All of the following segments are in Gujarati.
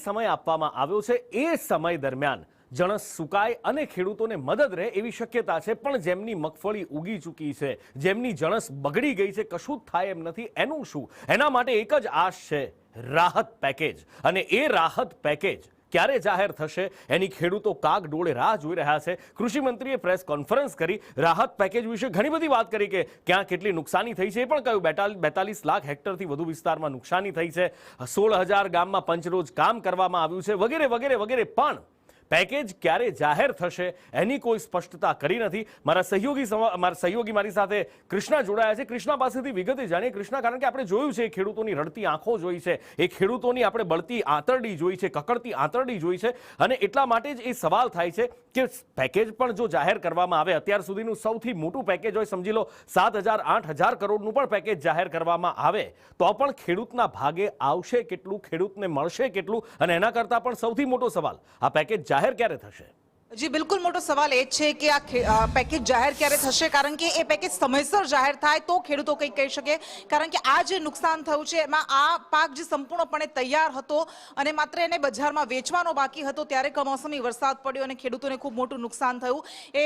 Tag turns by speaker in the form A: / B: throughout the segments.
A: સમય આપવામાં આવ્યો છે એ સમય દરમિયાન જણસ સુકાય અને ખેડૂતોને મદદ રહે એવી શક્યતા છે, પણ જેમની મગફળી ઉગી ચૂકી છે, જેમની જણસ બગડી ગઈ છે, કશું જ થાય એમ નથી, એનું શું? એના માટે એક જ આશ છે, રાહત પેકેજ. અને એ રાહત પેકેજ ક્યારે જાહેર થશે એની ખેડૂતો કાગ ડોળે રાહ જોઈ રહ્યા છે. કૃષિ મંત્રીએ પ્રેસ કોન્ફરન્સ કરી રાહત પેકેજ વિશે ઘણી બધી વાત કરી કે ક્યાં કેટલી નુકસાની થઈ છે એ પણ કહ્યું. 42 લાખ હેક્ટરથી વધુ વિસ્તારમાં નુકસાની થઈ છે, 16,000 ગામમાં પંચરોજ કામ કરવામાં આવ્યું છે, વગેરે વગેરે વગેરે. પણ પેકેજ ક્યારે જાહેર થશે એની કોઈ સ્પષ્ટતા કરી નથી. મારા સહયોગી મારી સાથે કૃષ્ણા જોડાયા છે. કૃષ્ણા પાસેથી વિગતે જાણીએ. કૃષ્ણા, કારણ કે આપણે જોયું છે ખેડૂતોની રડતી આંખો જોઈ છે, એ ખેડૂતોની આપણે બળતી આંતરડી જોઈ છે, કકડતી આંતરડી જોઈ છે, અને એટલા માટે જ એ સવાલ થાય છે કે પેકેજ પણ જો જાહેર કરવામાં આવે, અત્યાર સુધીનું સૌથી મોટું પેકેજ હોય, સમજી લો 7,000 8,000 કરોડનું પણ પેકેજ જાહેર કરવામાં આવે તો પણ ખેડૂતના ભાગે આવશે કેટલું, ખેડૂતને મળશે કેટલું? અને એના કરતાં પણ સૌથી મોટો સવાલ, આ પેકેજ જાહેર ક્યારે થશે?
B: જી બિલકુલ, મોટો સવાલ એ છે કે આ પેકેજ જાહેર ક્યારે થશે, કારણ કે એ પેકેજ સમયસર જાહેર થાય તો ખેડૂતો કંઈક કહી શકે. કારણ કે આ જે નુકસાન થયું છે એમાં આ પાક જે સંપૂર્ણપણે તૈયાર હતો અને માત્ર એને બજારમાં વેચવાનો બાકી હતો ત્યારે કમોસમી વરસાદ પડ્યો અને ખેડૂતોને ખૂબ મોટું નુકસાન થયું. એ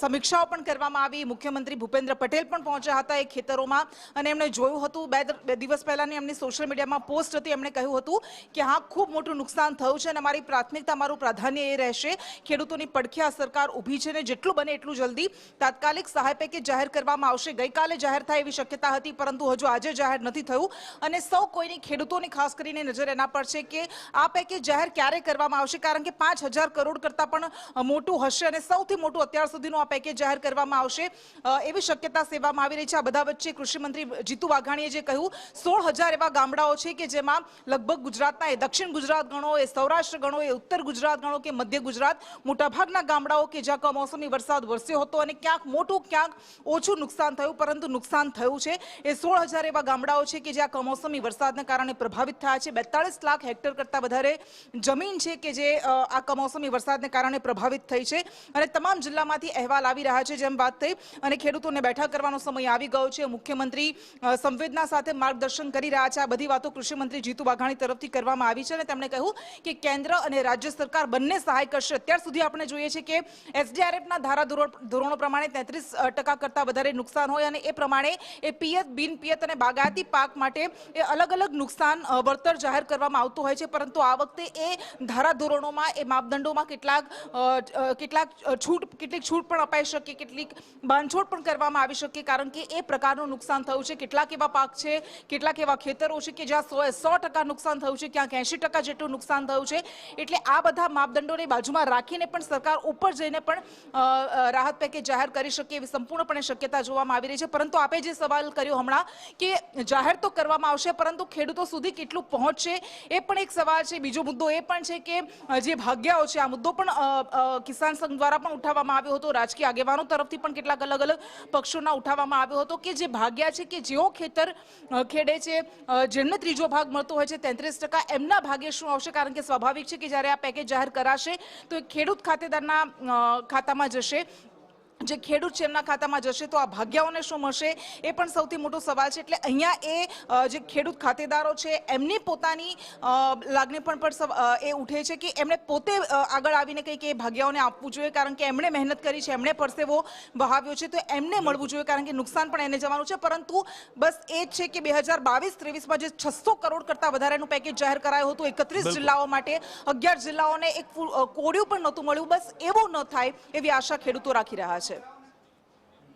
B: સમીક્ષાઓ પણ કરવામાં આવી. મુખ્યમંત્રી ભૂપેન્દ્ર પટેલ પણ પહોંચ્યા હતા એ ખેતરોમાં અને એમણે જોયું હતું. બે દિવસ પહેલાની એમની સોશિયલ મીડિયામાં પોસ્ટ હતી, એમણે કહ્યું હતું કે હા, ખૂબ મોટું નુકસાન થયું છે અને અમારી પ્રાથમિકતા, મારું પ્રાધાન્ય એ રહેશે ખેડૂતોની પડખે આ સરકાર ઊભી છે ને જેટલું બને એટલું જલ્દી તાત્કાલિક સહાય પેકેજ જાહેર કરવામાં આવશે. ગઈકાલે જાહેર થાય એવી શક્યતા હતી, પરંતુ હજુ આજે જાહેર નથી થયું. અને સૌ કોઈની, ખેડૂતોની ખાસ કરીને નજર એના પર છે કે આ પેકેજ જાહેર ક્યારે કરવામાં આવશે, કારણ કે 5,000 કરોડ કરતાં પણ મોટું હશે અને સૌથી મોટું અત્યાર સુધીનું આ પેકેજ જાહેર કરવામાં આવશે એવી શક્યતા સેવામાં આવી રહી છે. આ બધા વચ્ચે કૃષિમંત્રી જીતુ વાઘાણીએ જે કહ્યું, 16,000 એવા ગામડાઓ છે કે જેમાં લગભગ ગુજરાતના, એ દક્ષિણ ગુજરાત ગણો, એ સૌરાષ્ટ્ર ગણો, એ ઉત્તર ગુજરાત ગણો કે મધ્ય ગુજરાત, મોટાભાગના ગામડાઓ કે જ્યાં કમોસમી વરસાદ વરસ્યો હતો અને ક્યાંક મોટું ક્યાંક ઓછું નુકસાન થયું, પરંતુ નુકસાન થયું છે. એ 16,000 એવા ગામડાઓ છે કે જ્યાં કમોસમી વરસાદના કારણે પ્રભાવિત થયા છે. 42 લાખ હેક્ટર કરતાં વધારે જમીન છે કે જે આ કમોસમી વરસાદને કારણે પ્રભાવિત થઈ છે અને તમામ જિલ્લામાંથી અહેવાલ આવી રહ્યા છે. જેમ વાત થઈ અને ખેડૂતોને બેઠા કરવાનો સમય આવી ગયો છે. મુખ્યમંત્રી સંવેદના સાથે માર્ગદર્શન કરી રહ્યા છે. આ બધી વાતો કૃષિમંત્રી જીતુ વાઘાણી તરફથી કરવામાં આવી છે અને તેમણે કહ્યું કે કેન્દ્ર અને રાજ્ય સરકાર બંને સહાય કરશે. અત્યાર સુધી આપણે જોઈએ છે કે એસડીઆરએફના ધારા ધોરણો પ્રમાણે 33% કરતાં વધારે નુકસાન હોય અને એ પ્રમાણે એ પિયત, બિન પિયત અને બાગાયતી પાક માટે એ અલગ અલગ નુકસાન વળતર જાહેર કરવામાં આવતું હોય છે. પરંતુ આ વખતે એ ધારા ધોરણોમાં, એ માપદંડોમાં કેટલીક છૂટ પણ અપાઈ શકે, કેટલીક બાંધછોડ પણ કરવામાં આવી શકે, કારણ કે એ પ્રકારનું નુકસાન થયું છે. કેટલાક એવા પાક છે, કેટલાક એવા ખેતરો છે કે જ્યાં 100% નુકસાન થયું છે, ક્યાંક 80% જેટલું નુકસાન થયું છે. એટલે આ બધા માપદંડોને બાજુમાં રાખીને પણ સરકાર ઉપર જઈને પણ રાહત પેકેજ જાહેર કરી શકે એવી સંપૂર્ણપણે શક્યતા જોવામાં આવી રહી છે. પરંતુ આપે જે સવાલ કર્યો હમણાં કે જાહેર તો કરવામાં આવશે, પરંતુ ખેડૂતો સુધી કેટલું પહોંચશે એ પણ એક સવાલ છે. બીજો મુદ્દો એ પણ છે કે જે ભાગ્યાઓ છે, આ મુદ્દો પણ કિસાન સંઘ દ્વારા પણ ઉઠાવવામાં આવ્યો હતો, રાજકીય આગેવાનો તરફથી પણ કેટલાક અલગ અલગ પક્ષોના ઉઠાવવામાં આવ્યો હતો કે જે ભાગ્યા છે કે જેઓ ખેતર ખેડે છે, જેમને ત્રીજો ભાગ મળતો હોય છે 33%, એમના ભાગે શું આવશે? કારણ કે સ્વાભાવિક છે કે જ્યારે આ પેકેજ જાહેર કરાશે તો ખેડૂત ખાતેદારના ખાતામાં જશે, જે ખેડૂત છે એમના ખાતામાં જશે, તો આ ભાગ્યાઓને શું મળશે એ પણ સૌથી મોટો સવાલ છે. એટલે અહીંયા એ જે ખેડૂત ખાતેદારો છે એમની પોતાની લાગણી પણ એ ઉઠે છે કે એમણે પોતે આગળ આવીને કંઈક એ ભાગ્યાઓને આપવું જોઈએ, કારણ કે એમણે મહેનત કરી છે, એમણે પરસેવો વહાવ્યો છે, તો એમને મળવું જોઈએ, કારણ કે નુકસાન પણ એને જવાનું છે. પરંતુ બસ એ જ છે કે 2022-23માં જે 600 કરોડ કરતાં વધારેનું પેકેજ જાહેર કરાયું હતું 31 જિલ્લાઓ માટે, 11 જિલ્લાઓને એક કોડિયું પણ નહોતું મળ્યું, બસ એવું ન થાય એવી આશા ખેડૂતો રાખી રહ્યા છે.